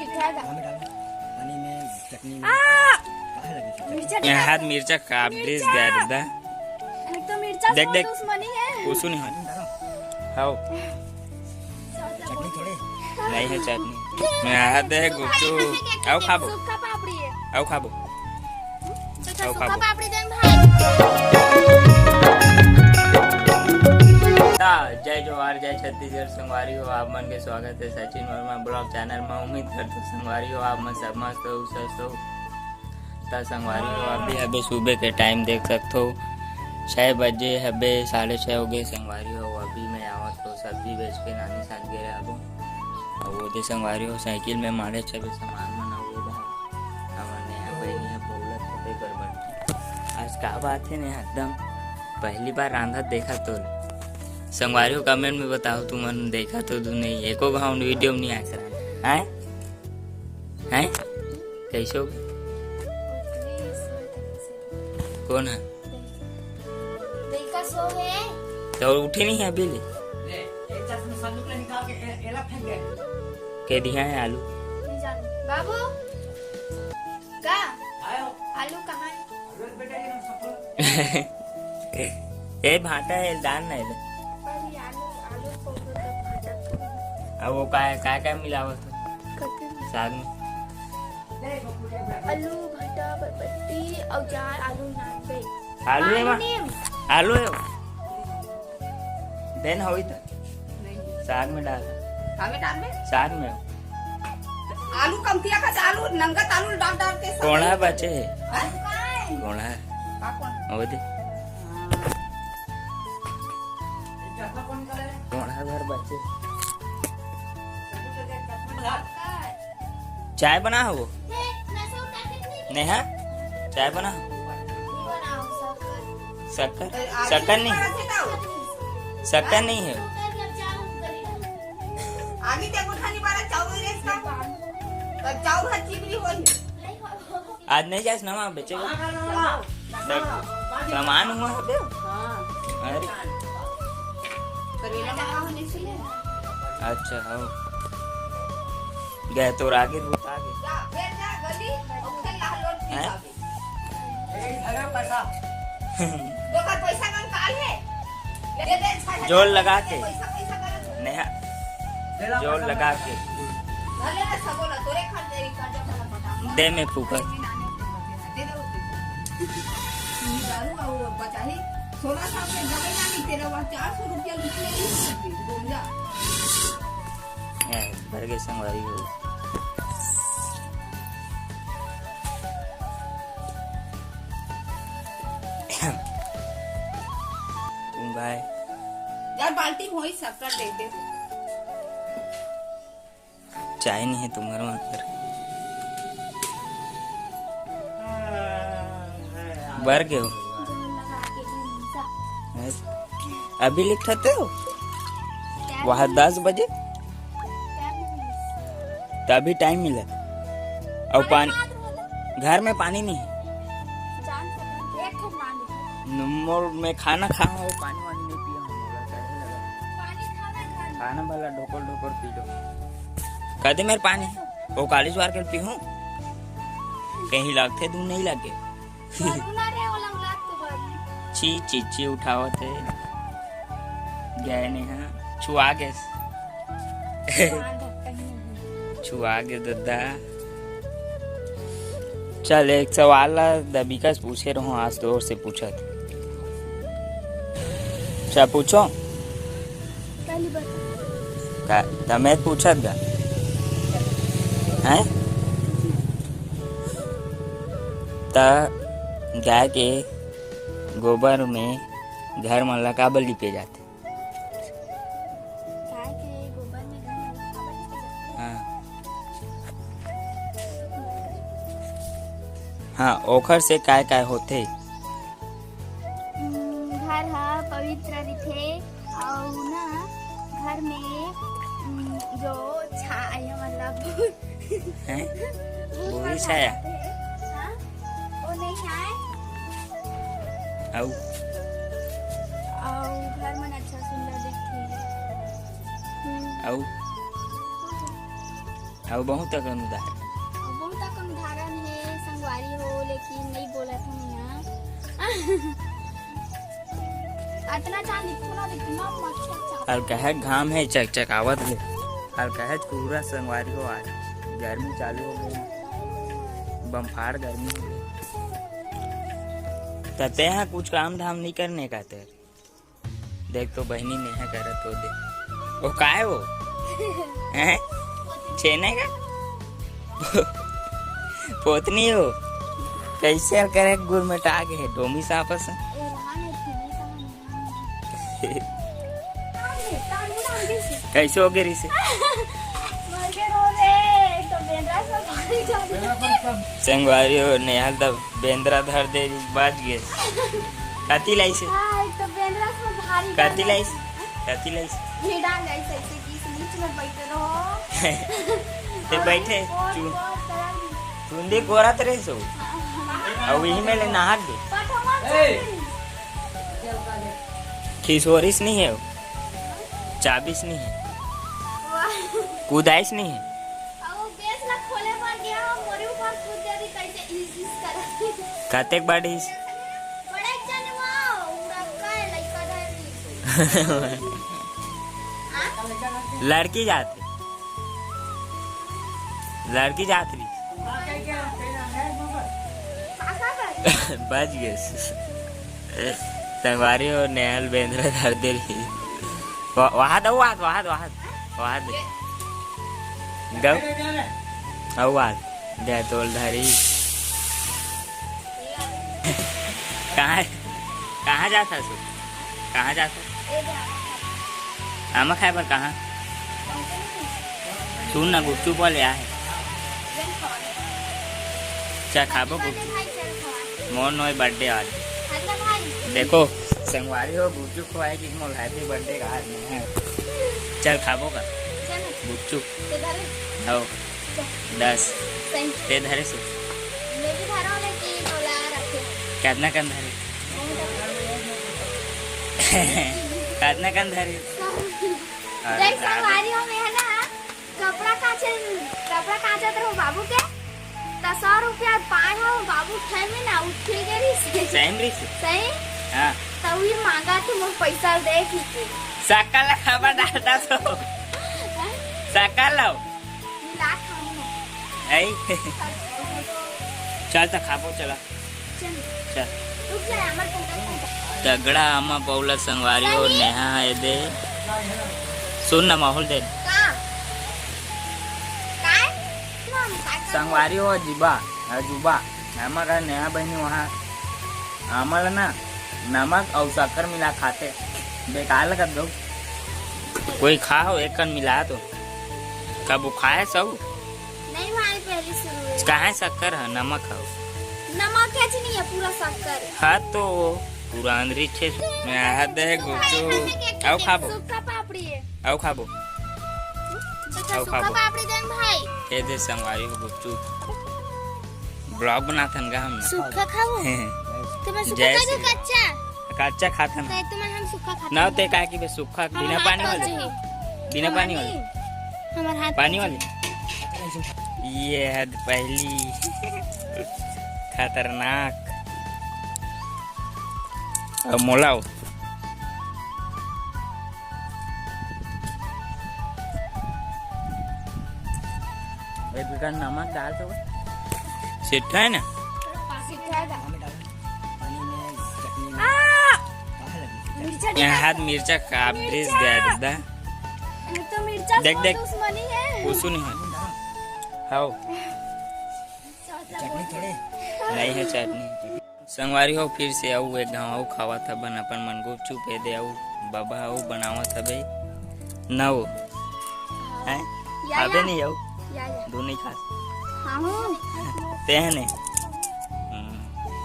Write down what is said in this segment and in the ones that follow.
पानी में चटनी में हाथ मिर्चा काप दे दादा तो मिर्चा देख देख दुश्मनी है उसु नहीं हाओ चटनी थोड़े नहीं है चटनी मैं हाथ है गुच्चू आओ खाबो सूखा पापड़ी है आओ खाबो तो आओ सूखा खाबो पापड़ी देन भाई जय जोहार जय छत्तीसगढ़ संगवारी हो आप मन के स्वागत है सचिन वर्मा ब्लॉग चैनल में। उम्मीद करते संगवारी हो आप मन सब मस्त हो स्वस्थ हो। संगवारी हो अभी अभी सुबह के टाइम देख सकते हो 6 बजे हबे 6:30 हो गए। संगवारी हो अभी मैं आवत तो सब्जी बेच के नानी साथ गए अब और वो दे संगवारी हो साइकिल में मारे छबे सामान मना हुए हमने यहाँ पे नहीं बोलत पे गड़बड़ आज का बात है ने एकदम पहली बार रांधा देखा तो संगवारी हो कमेंट में बताओ तुम देखा तो तू नहीं एको गाँव वीडियो में नहीं आ सकता है हैं कैसे हो कौन है देखा सो है तो उठे नहीं है अभी ले के दिया है आलू नहीं जानू बाबू का आलू कहाँ है ए भाटा है दान नहीं ले अरे आलू आलू को तो भाजा अब वो क्या मिलावत है साग में आलू भाटा बरबट्टी और चार आलू नान पे आलू है मां आलू है देन होई तो साग में डाल साग में आलू कम किया का आलू नंगत आलू डाल डाल के कोणा बचे कोणा हो दे कोणा घर बचे चाय बना हो नहीं है चाय बना शक्कर शक्कर नहीं शक्कर नहीं है आगे ते गुठानी बारा चावल रेस का चावल है चिबली होई आज नहीं जास नवा बेचेगा सामान हुआ है बे अरे करेला मंगा होने से अच्छा हो गए तो आगे बहुत आगे जा फिर जा गली ओखे लाल लोट की हैं? जावे अरे पैसा दोका पैसा का काल है ले दे जोड़ लगा के पैसा पैसा कर नेहा जोड़ लगा के भले ना सबोला तोरे खर्च दे कर दे पटा दे में फूका दे दो दारू और बचाही 16 साल के दवाई ना ली तेरा वहां 400 रुपया लूट ले बोल जा भर के संगवारी हो भाई यार बाल्टी होई शक्कर दे दे चाय नहीं है तुम्हारे वहां पर भर के हो अभी लिखते हो वहाँ 10 बजे तभी टाइम मिला और पानी घर में पानी नहीं है मोर में खाना खाओ पानी वानी नहीं पिया खाना भला ढोकर ढोकर पी लो कहते मेरे पानी वो 40 बार कर पी हूँ कहीं लगते दूध नहीं लगे ची चीची उठाओ थे गए नहीं हाँ छुआ के छुआ के दादा चल एक सवाल दबिका से पूछे रहो आज तो और से पूछा था क्या पूछो तमें पूछत गा हैं त गाय के गोबर में घर में लकाबल लिपे जाते हाँ हाँ ओखर से काय होते घर हा पवित्र दिखे और ना घर में जो छाया मतलब हैं बुरी छाया हाँ? वो नहीं आए आओ और घर में अच्छा सुंदर दिखे आओ अब बहुत तक अनुदार बहुत तक उदाहरण है संगवारी हो लेकिन नहीं बोला था यहाँ इतना चांद इतना मच्छर चांद और कहे घाम है चकचकावत है और कहे पूरा संगवारी हो आज गर्मी चालू हो गई बम्फार गर्मी हो गई तते यहाँ कुछ काम धाम नहीं करने का तेरे देख तो बहनी नेहा करत हो दे वो का है वो हैं छेने का पोतनी हो कैसे करे गुड़ में टाग है डोमी सापस कैसे हो गई से संगवारी हो नेहाल तब बेंद्रा धर दे बाज गए कती लाई से कती लाई से कती लाई से ते बैठे चुंदी कोरत रहे सो और यही में ले नहा दे खिसोरिस नहीं है वो चाबिस नहीं है कुदाइस नहीं है कतेक बाड़ी लड़की जाती बच गए संगवारी और नेहल बेंद्रा धर दे रही वहाँ दो वहाँ दे दे तोल धरी कहाँ जाता सु कहाँ जाता आमा खाए पर कहाँ सुन ना गुपचुप वाले आए क्या खाबो गुपचुप मोर नोय बर्थडे आज देखो संगवारी हो गुपचुप खुआए कि मोर हैप्पी बर्थडे का आज नहीं है चल खाबो का गुपचुप हो 10 ते धरे से कितना कन धरे कितना कन धरे देख संगवारी हो में है ना कपड़ा काचे तो बाबू के 100 रुपया पाए हो बाबू थे में ना उठ गई सही हां तभी मांगा तू मुझे पैसा दे की सकल खबर डालता तो सकल लो मिला खाऊंगा ऐ चल तो खाबो चला चल रुक जा हमर तगड़ा अम्मा पौला संगवारी हो नेहा है दे सुन ना माहौल दे संगवारी हो जुबा हमारा नया बहनी वहाँ आमल ना नमक और शक्कर मिला खाते बेकार लगा दो कोई खाओ एक कन मिला तो कब खाए सब नहीं भाई पहले शुरू है कहाँ शक्कर है नमक है नमक कैच नहीं है पूरा शक्कर हाँ तो पूरा अंदरी छे मैं हाथ दे गुच्चू आओ खाबो सूखा पापड़ी है आओ खाबो सूखा पापड़ी देन भाई ये दे संगवारी हो गुच्चू ब्लॉग बनाथन का हम सूखा खाओ तुम्हें सूखा खाओ कच्चा कच्चा खाथन तुम्हें हम सूखा खाते ना ते का कि सूखा बिना पानी वाले हमारे हाथ पानी वाले ये हद पहली खतरनाक अब मोलाओ नमक डाल दो सिट्टा है ना यहाँ हाथ मिर्चा का ब्रिज दे दे देख देख कुछ नहीं है हाँ चटनी थोड़े नहीं है चटनी संगवारी हो फिर से आऊ एक गाँव आऊ खावा था बन अपन मन गुपचुप दे आऊ बाबा आऊ बनावा था भाई ना वो है आबे नहीं आऊ दो नहीं खा ते है ने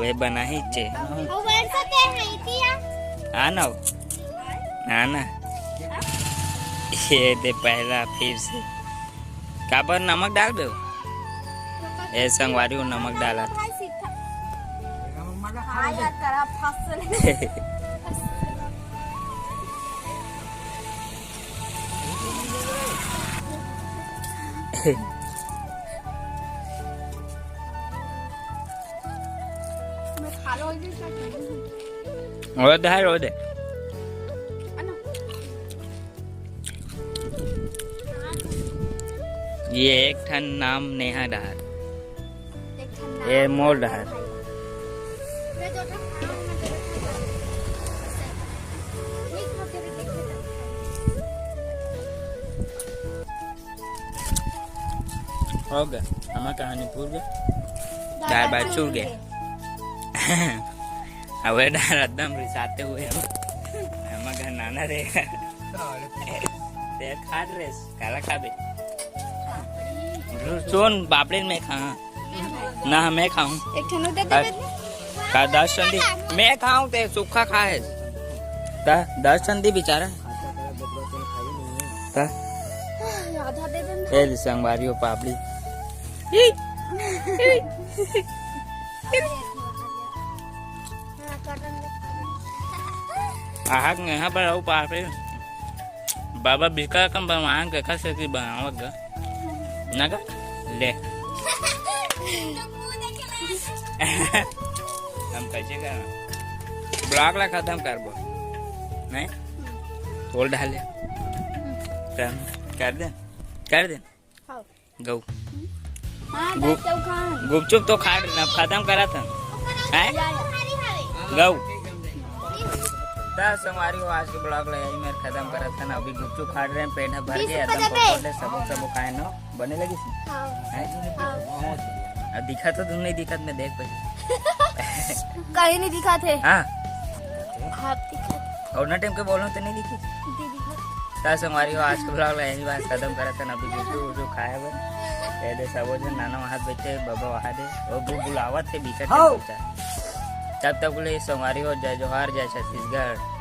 वे बना ही चे आना आना ये दे पहला फिर से काबर नमक डाल दो ए संगवारी को नमक डाला था खालो हो गई क्या और दे रो दे अनु ये एक ठन नाम नेहा डहार एक ठंडा ये मोर डहार मैं जो था खाऊं मैं तेरे नहीं खा तेरे देखे हो गया हमारा कहानी पूरी गई दाल भात चूर गए હવે एकदम रिसाते हुए हम घर नाना रहेगा ते खाट रेस काला खाबे सोन बापड़े में खा ना मैं खाऊं एक ठनो दे दे का 10 संदी मैं खाऊं ते सूखा खाए ता 10 संदी बेचारा ता आधा दे दे ए संगवारियों पापड़ी आहक यहाँ पर आओ पापड़ी बाबा बिका कम बनवाएं के कैसे की बनावगा ना का ले हम कैसे कर ब्लॉग ला खत्म कर बो नहीं बोल डाले कर दे खाओ गौ हां दस तो खा गुपचुप तो खा खत्म करा था हैं गौ संगवारी हो आज के ब्लॉग ले यही मैं खत्म करा था ना अभी गुपचुप खा रहे हैं पेट भर गया एकदम पकोड़े सब खाए ना बने लगी थी हैं दिखा तो तुम नहीं दिखा मैं देख पाई कहीं नहीं दिखा थे हां हाथ दिखा और ना टाइम के बोलो तो नहीं दिखी ता संगवारी हो आज के ब्लॉग ले यही बात खत्म करा था ना अभी गुपचुप जो खाया वो दे सब जन नाना वहां बैठे बाबा वहां दे और बुलावत थे बीच तब तक ले संगवारी हो जय जोहार जय छत्तीसगढ़।